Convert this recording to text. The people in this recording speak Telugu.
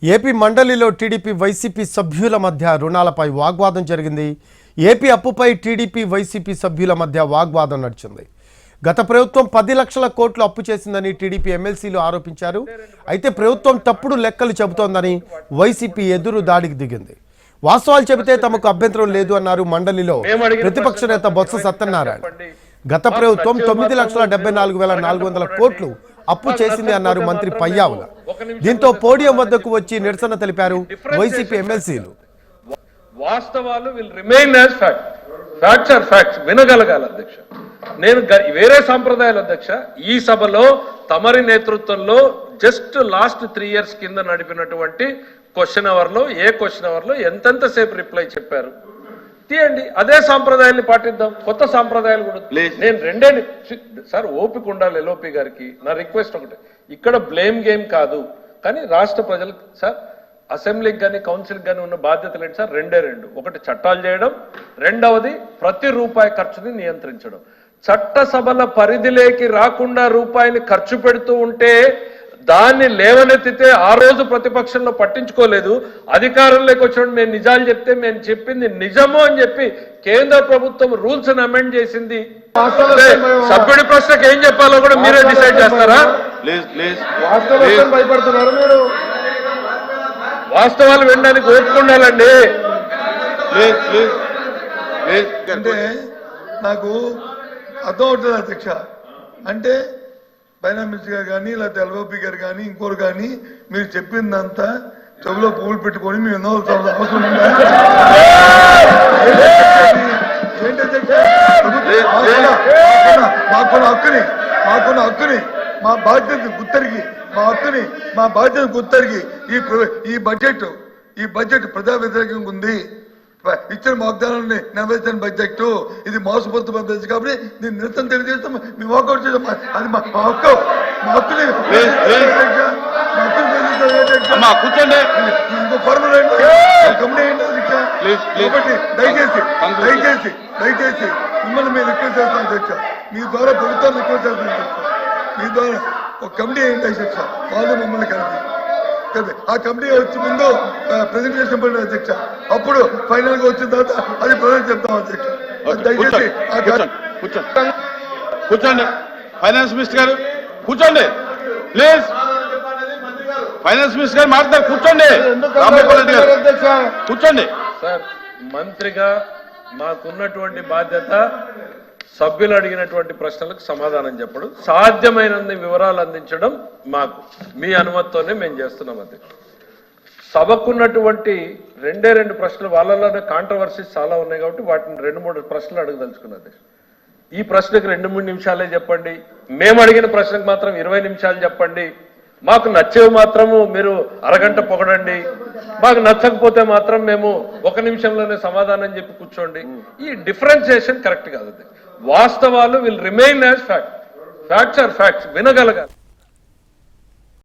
ఏపీ మండలిలో టీడీపీ వైసీపీ సభ్యుల మధ్య రుణాలపై వాగ్వాదం జరిగింది. ఏపీ అప్పుపై టీడీపీ వైసీపీ సభ్యుల మధ్య వాగ్వాదం నడిచింది. గత ప్రభుత్వం 10 లక్షల కోట్లు అప్పు చేసిందని టీడీపీ ఎమ్మెల్సీలు ఆరోపించారు. అయితే ప్రభుత్వం తప్పుడు లెక్కలు చెబుతోందని వైసీపీ ఎదురు దాడికి దిగింది. వాస్తవాలు చెబితే తమకు అభ్యంతరం లేదు అన్నారు మండలిలో ప్రతిపక్ష నేత బొత్స సత్యనారాయణ. గత ప్రభుత్వం 9,74,400 కోట్లు అప్పు చేసింది అన్నారు మంత్రి పయ్యావుల. దీంతో పోడియం వద్దకు వచ్చి నిరసన తెలిపారు వైసీపీ ఎమ్మెల్సీలు. వాస్తవాలు will remain as fact. Facts are facts. వినగలగాలి అధ్యక్ష. నేను వేరే సాంప్రదాయాలు అధ్యక్ష. ఈ సభలో తమరి నేతృత్వంలో జస్ట్ లాస్ట్ 3 years కింద నడిపినటువంటి క్వశ్చన్ అవర్లో ఎంతెంతసేపు రిప్లై చెప్పారు తీయండి. అదే సాంప్రదాయాన్ని పాటిద్దాం. కొత్త సాంప్రదాయాలు కూడా నేను రెండేండి సార్. ఓపిక ఉండాలి ఎల్ఓపి గారికి. నా రిక్వెస్ట్ ఒకటే, ఇక్కడ బ్లేమ్ గేమ్ కాదు, కానీ రాష్ట్ర ప్రజలకు సార్ అసెంబ్లీకి కానీ కౌన్సిల్కి కానీ ఉన్న బాధ్యతలు ఏంటి సార్? రెండే. ఒకటి చట్టాలు చేయడం, రెండవది ప్రతి రూపాయి ఖర్చుని నియంత్రించడం. చట్టసభల పరిధిలోకి రాకుండా రూపాయిని ఖర్చు పెడుతూ ఉంటే దాన్ని లేవనెత్తితే ఆ రోజు ప్రతిపక్షంలో పట్టించుకోలేదు. అధికారంలోకి వచ్చినప్పుడు మేము నిజాలు చెప్తే మేము చెప్పింది నిజము అని చెప్పి కేంద్ర ప్రభుత్వం రూల్స్ అమెండ్ చేసింది. సభ్యుడి ప్రశ్నకు ఏం చెప్పాలో కూడా మీరే డిసైడ్ చేస్తారా? భయపడుతున్నారు మీరు. వాస్తవాలు వినడానికి ఓపుకుండాలండి. అంటే నాకు అర్థం అవుతుంది అధ్యక్ష. అంటే ఫైనాన్స్ మినిస్టర్ గారు కానీ లేకపోతే ఎల్ఓపి గారు కానీ ఇంకోరు కానీ మీరు చెప్పిందంతా చెవులో పువ్వులు పెట్టుకొని మేము ఎన్నో అవసరం ఉందా? ఏంటి అధ్యక్ష? మాకున్న హక్కుని మా బాధ్యత గుర్తెరిగి ఈ బడ్జెట్ ప్రజా వ్యతిరేకంగా ఉంది. ఇచ్చిన వాగ్దానాన్ని నెరవేర్చిన బడ్జెట్ ఇది మోసపూరిత బడ్జెట్ కాబట్టి నేను నిరసన తెలియజేస్తాం. మేము వాకౌట్ చేస్తాం. అది మా హక్కు. ఇంకో పర్మనెంట్ కమిటీ కాబట్టి దయచేసి మిమ్మల్ని మేము రిక్వెస్ట్ చేస్తాం అధ్యక్ష. మీ ద్వారా ప్రభుత్వాన్ని రిక్వెస్ట్ చేస్తాం అధ్యక్ష. మీ ద్వారా ఒక కమిటీ ఏంటి అధ్యక్ష, వాళ్ళు మమ్మల్ని కలిపి ఆ కమిటీ వచ్చే ముందు ప్రెజెంటేషన్ పడిన అధ్యక్ష. అప్పుడు ఫైనల్ గా వచ్చిన తర్వాత అది ప్రజెంట్ చెప్తాం అధ్యక్ష. దయచేసి కూర్చోండి. ఫైనాన్స్ మినిస్టర్ గారు కూర్చోండి ప్లీజ్. ఫైనాన్స్ మినిస్టర్ గారు మాట్లాడారు. కూర్చోండి. కూర్చోండి సార్. మంత్రిగా మాకున్నటువంటి బాధ్యత సభ్యులు అడిగినటువంటి ప్రశ్నలకు సమాధానం చెప్పడం, సాధ్యమైనన్ని వివరాలు అందించడం మాకు మీ అనుమతితోనే మేము చేస్తున్నాం అధ్యక్షుడు. సభకున్నటువంటి 2 ప్రశ్నలు, వాళ్ళలోనే కాంట్రవర్సీస్ చాలా ఉన్నాయి కాబట్టి వాటిని 2-3 ప్రశ్నలు అడగదలుచుకున్నది. ఈ ప్రశ్నకు 2-3 నిమిషాలే చెప్పండి. మేము అడిగిన ప్రశ్నకు మాత్రం 20 నిమిషాలు చెప్పండి. మాకు నచ్చేవి మాత్రము మీరు అరగంట పొగడండి. మాకు నచ్చకపోతే మాత్రం మేము 1 నిమిషంలోనే సమాధానం చెప్పి కూర్చోండి. ఈ డిఫరెన్సియేషన్ కరెక్ట్ కాదు. వాస్తవాలు will remain as fact. Facts are facts. వినగలగాలి.